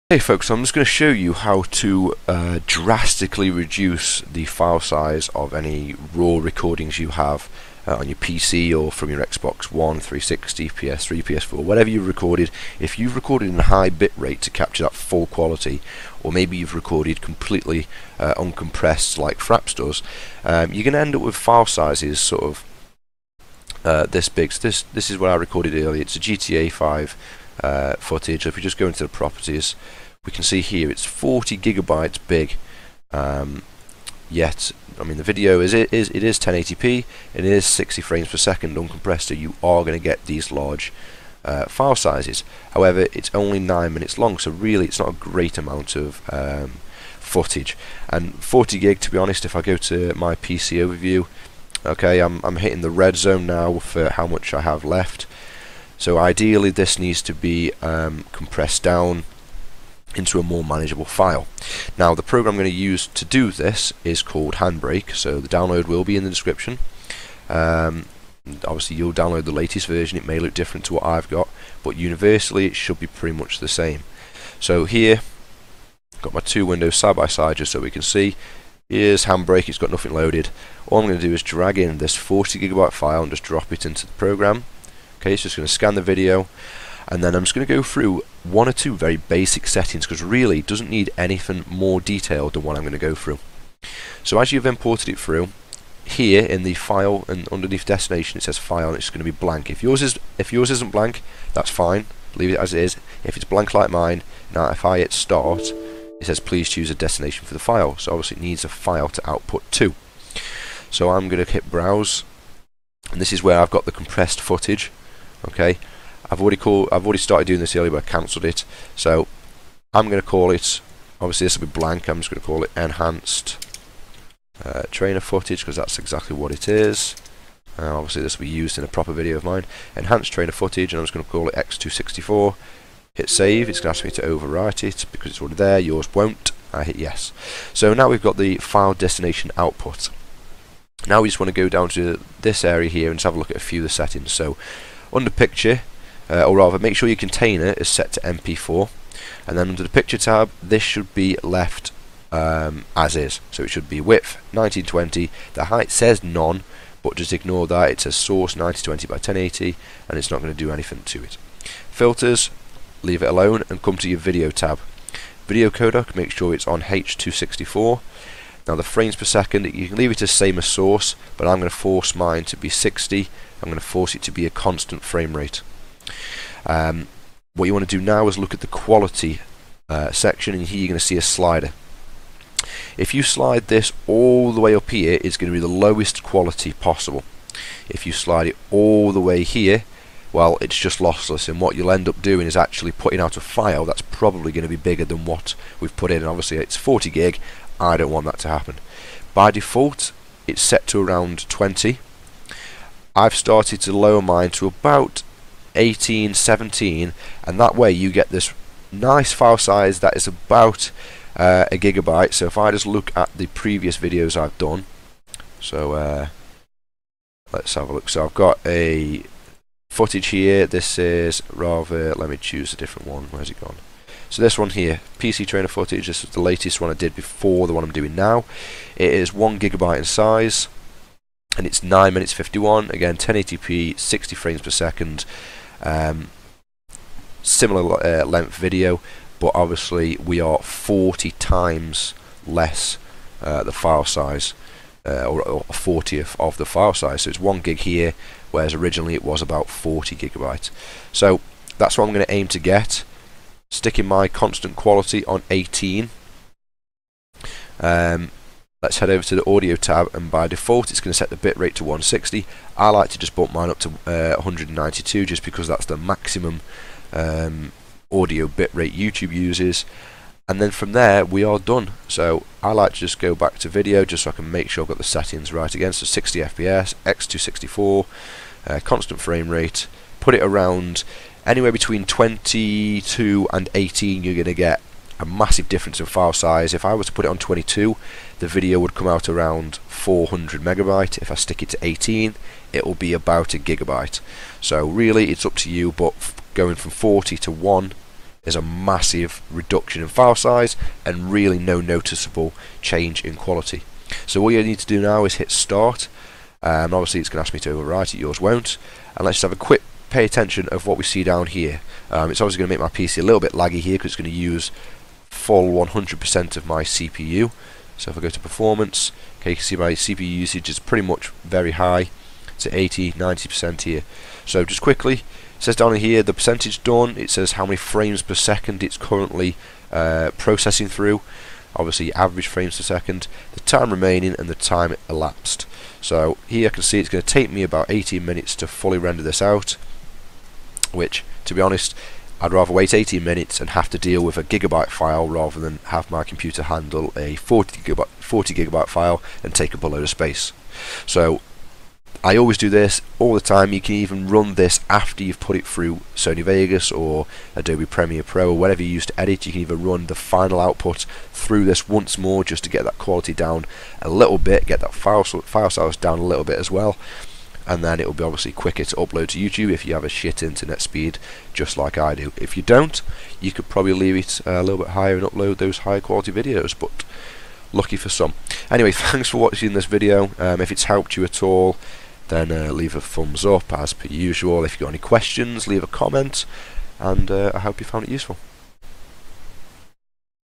Hey folks, I'm just going to show you how to drastically reduce the file size of any raw recordings you have on your PC or from your Xbox One, 360, PS3, PS4, whatever you've recorded. If you've recorded in high bit rate to capture that full quality, or maybe you've recorded completely uncompressed like Fraps does, you're going to end up with file sizes sort of this big. So this is what I recorded earlier. It's a GTA 5 footage. If we just go into the properties, we can see here it's 40 gigabytes big. Yet, I mean, the video is 1080p. It is 60 frames per second uncompressed, so you are going to get these large file sizes. However, it's only 9 minutes long, so really it's not a great amount of footage. And 40 gig, to be honest, if I go to my PC overview, okay, I'm hitting the red zone now for how much I have left. So ideally this needs to be compressed down into a more manageable file. Now the program I'm going to use to do this is called Handbrake, so the download will be in the description. Obviously you'll download the latest version. It may look different to what I've got, but universally it should be pretty much the same. So here I've got my two windows side by side just so we can see. Here's Handbrake, it's got nothing loaded. All I'm going to do is drag in this 40 gigabyte file and just drop it into the program. Okay, it's just going to scan the video, and then I'm just going to go through one or two very basic settings, because really it doesn't need anything more detailed than what I'm going to go through. So as you've imported it through, here in the file and underneath destination it says file, and it's going to be blank. If yours isn't blank, that's fine, leave it as it is. If it's blank like mine, now if I hit start, it says please choose a destination for the file, so obviously it needs a file to output to. So I'm going to hit browse, and this is where I've got the compressed footage. Okay, I've already started doing this earlier, but I cancelled it. So I'm going to call it, obviously this will be blank, I'm just going to call it enhanced trainer footage, because that's exactly what it is. Obviously this will be used in a proper video of mine. Enhanced trainer footage, and I'm just going to call it X264. Hit save. It's going to ask me to overwrite it because it's already there. Yours won't. I hit yes. So now we've got the file destination output. Now we just want to go down to this area here and just have a look at a few of the settings. So under picture, or rather make sure your container is set to MP4, and then under the picture tab this should be left as is. So it should be width 1920, the height says none, but just ignore that. It says source 1920 by 1080, and it's not going to do anything to it. Filters, leave it alone, and come to your video tab. Video codec, make sure it's on H264. Now the frames per second, you can leave it as same as source, but I'm going to force mine to be 60. I'm going to force it to be a constant frame rate. What you want to do now is look at the quality section, and here you're going to see a slider. If you slide this all the way up here, it's going to be the lowest quality possible. If you slide it all the way here, well, it's just lossless, and what you'll end up doing is actually putting out a file that's probably going to be bigger than what we've put in. And obviously it's 40 gig. I don't want that to happen. By default it's set to around 20. I've started to lower mine to about 18, 17, and that way you get this nice file size that is about a gigabyte. So if I just look at the previous videos I've done, so let's have a look. So I've got a footage here. This is rather, let me choose a different one. Where's it gone? So this one here, PC trainer footage. This is the latest one I did before the one I'm doing now. It is 1 gigabyte in size, and it's 9 minutes 51. Again, 1080p, 60 frames per second. Similar length video, but obviously we are 40 times less the file size, or a 40th of the file size. So it's 1 gig here, whereas originally it was about 40 gigabyte. So that's what I'm going to aim to get. Sticking my constant quality on 18. Let's head over to the audio tab, and by default it's going to set the bitrate to 160. I like to just bump mine up to 192, just because that's the maximum audio bitrate YouTube uses. And then from there we are done. So I like to just go back to video just so I can make sure I've got the settings right again. So 60 FPS, X264, constant frame rate, put it around anywhere between 22 and 18. You're going to get a massive difference in file size. If I was to put it on 22, the video would come out around 400 megabyte. If I stick it to 18, it will be about a gigabyte. So really it's up to you, but going from 40 to 1 is a massive reduction in file size and really no noticeable change in quality. So all you need to do now is hit start, and obviously it's going to ask me to overwrite it, yours won't. And let's just have a quick pay attention of what we see down here. It's obviously going to make my PC a little bit laggy here because it's going to use full 100% of my CPU. So if I go to performance, okay, you can see my CPU usage is pretty much very high. It's at 80-90% here. So just quickly, it says down here the percentage done. It says how many frames per second it's currently processing through. Obviously average frames per second, the time remaining, and the time elapsed. So here I can see it's going to take me about 18 minutes to fully render this out, which, to be honest, I'd rather wait 18 minutes and have to deal with a gigabyte file rather than have my computer handle a 40 gigabyte file and take up a load of space. So I always do this all the time. You can even run this after you've put it through Sony Vegas or Adobe Premiere Pro or whatever you use to edit. You can even run the final output through this once more just to get that quality down a little bit, get that file size down a little bit as well, and then it will be obviously quicker to upload to YouTube if you have a shit internet speed just like I do. If you don't, you could probably leave it a little bit higher and upload those high quality videos, but lucky for some. Anyway, thanks for watching this video. If it's helped you at all, then leave a thumbs up as per usual. If you've got any questions, leave a comment, and I hope you found it useful.